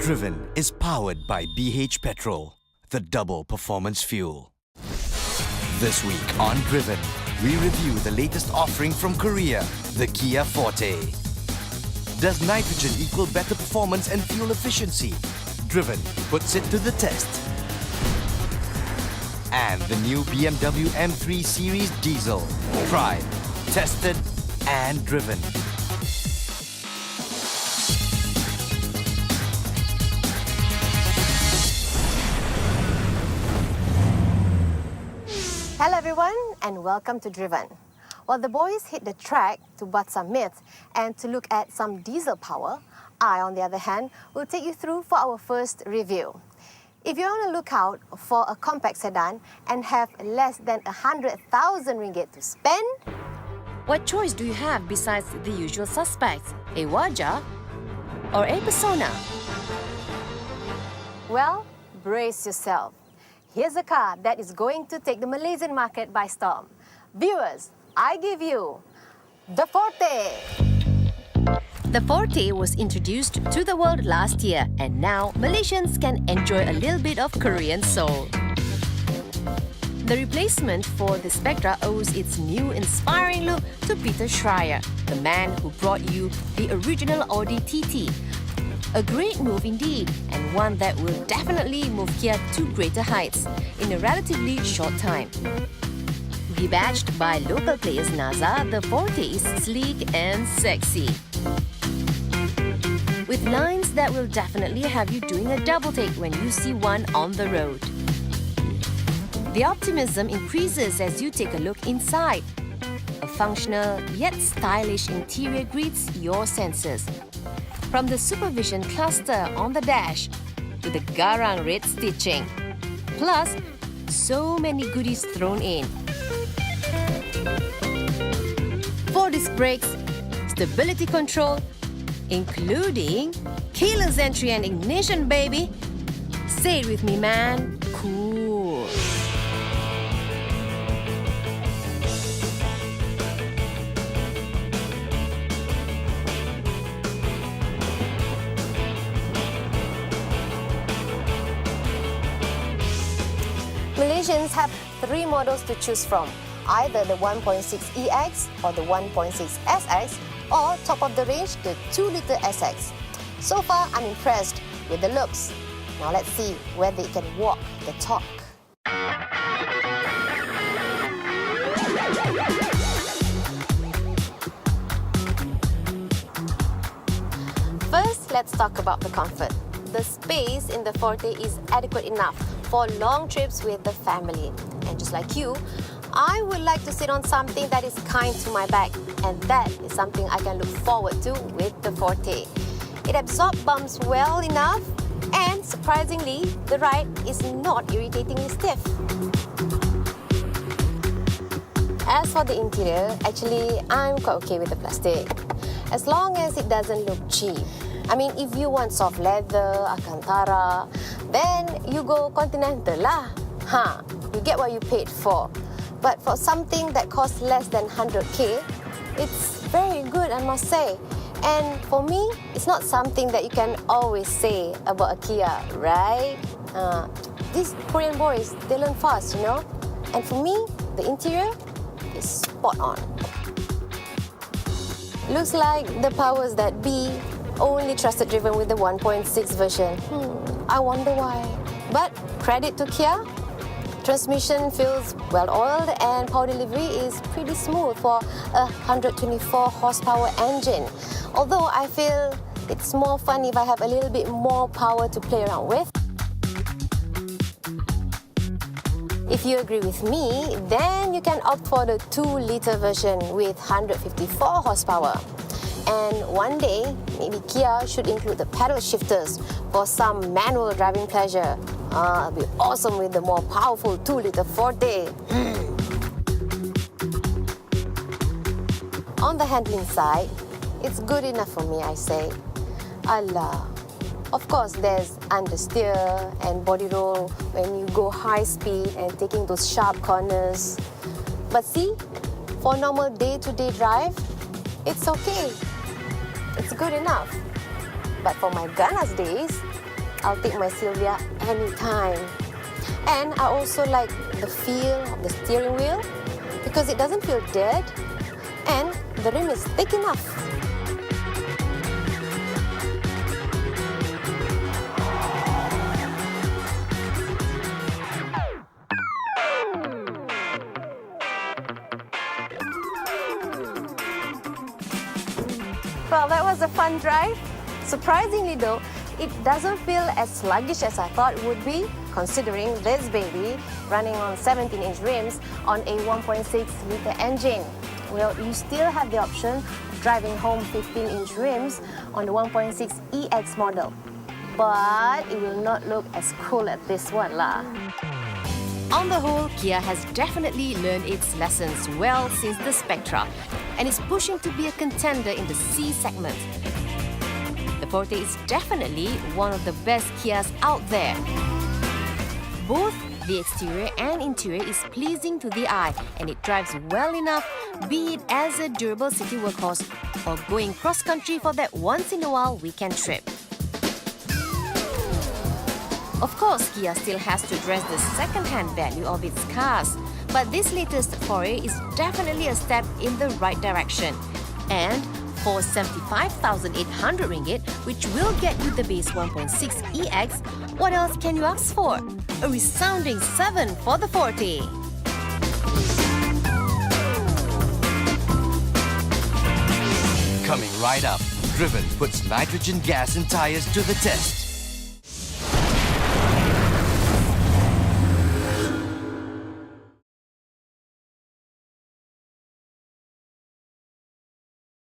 Driven is powered by BH Petrol, the double performance fuel. This week on Driven, we review the latest offering from Korea, the Kia Forte. Does nitrogen equal better performance and fuel efficiency? Driven puts it to the test. And the new BMW M3 Series Diesel. Tried, tested, and driven. Hello everyone and welcome to Driven. While the boys hit the track to bust some myths and to look at some diesel power, I, on the other hand, will take you through for our first review. If you're on the lookout for a compact sedan and have less than 100,000 ringgit to spend, what choice do you have besides the usual suspects, a Wajah or a Persona? well, brace yourself. Here's a car that is going to take the Malaysian market by storm. Viewers, I give you the Forte. The Forte was introduced to the world last year, and now Malaysians can enjoy a little bit of Korean soul. The replacement for the Spectra owes its new inspiring look to Peter Schreier, the man who brought you the original Audi TT. A great move indeed, and one that will definitely move Kia to greater heights in a relatively short time. Rebadged by local players NASA, the Forte is sleek and sexy, with lines that will definitely have you doing a double take when you see one on the road. The optimism increases as you take a look inside. A functional yet stylish interior greets your senses. From the supervision cluster on the dash to the garang red stitching. Plus, so many goodies thrown in. 4-disc brakes, stability control, including keyless entry and ignition, baby. Say it with me, man. Cool. Malaysians have 3 models to choose from, either the 1.6 EX or the 1.6 SX, or top of the range, the 2-litre SX. So far, I'm impressed with the looks. Now let's see whether it can walk the talk. First, let's talk about the comfort. The space in the Forte is adequate enough for long trips with the family. And just like you, I would like to sit on something that is kind to my back, and that is something I can look forward to with the Forte. It absorbs bumps well enough, and surprisingly, the ride is not irritatingly stiff. As for the interior, actually, I'm quite okay with the plastic, as long as it doesn't look cheap. I mean, if you want soft leather, Alcantara, then you go Continental lah. You get what you paid for. But for something that costs less than 100k, it's very good, I must say. And for me, it's not something that you can always say about a Kia, right? These Korean boys, they learn fast, you know? And for me, the interior is spot on. Looks like the powers that be only trusted Driven with the 1.6 version. I wonder why. But credit to Kia. Transmission feels well-oiled and power delivery is pretty smooth for a 124 horsepower engine. Although I feel it's more fun if I have a little bit more power to play around with. If you agree with me, then you can opt for the 2-litre version with 154 horsepower. And one day, maybe Kia should include the pedal shifters for some manual driving pleasure. It'll be awesome with the more powerful 2-litre Forte. On the handling side, it's good enough for me, I say. Allah. Of course, there's understeer and body roll when you go high speed and taking those sharp corners. But see, for normal day-to-day drive, it's okay. It's good enough. But for my Ganas days, I'll take my Sylvia anytime. And I also like the feel of the steering wheel because it doesn't feel dead and the rim is thick enough. Well, that was a fun drive. Surprisingly though, it doesn't feel as sluggish as I thought it would be, considering this baby running on 17-inch rims on a 1.6-litre engine. Well, you still have the option of driving home 15-inch rims on the 1.6 EX model. But it will not look as cool as this one lah. On the whole, Kia has definitely learned its lessons well since the Spectra and is pushing to be a contender in the C segment. The Forte is definitely one of the best Kias out there. Both the exterior and interior is pleasing to the eye and it drives well enough, be it as a durable city workhorse or going cross-country for that once-in-a-while weekend trip. Of course, Kia still has to address the second-hand value of its cars, but this latest foray is definitely a step in the right direction. And for 75,800 ringgit, which will get you the base 1.6 EX, what else can you ask for? A resounding 7 for the Forte. Coming right up, Driven puts nitrogen gas in tires to the test.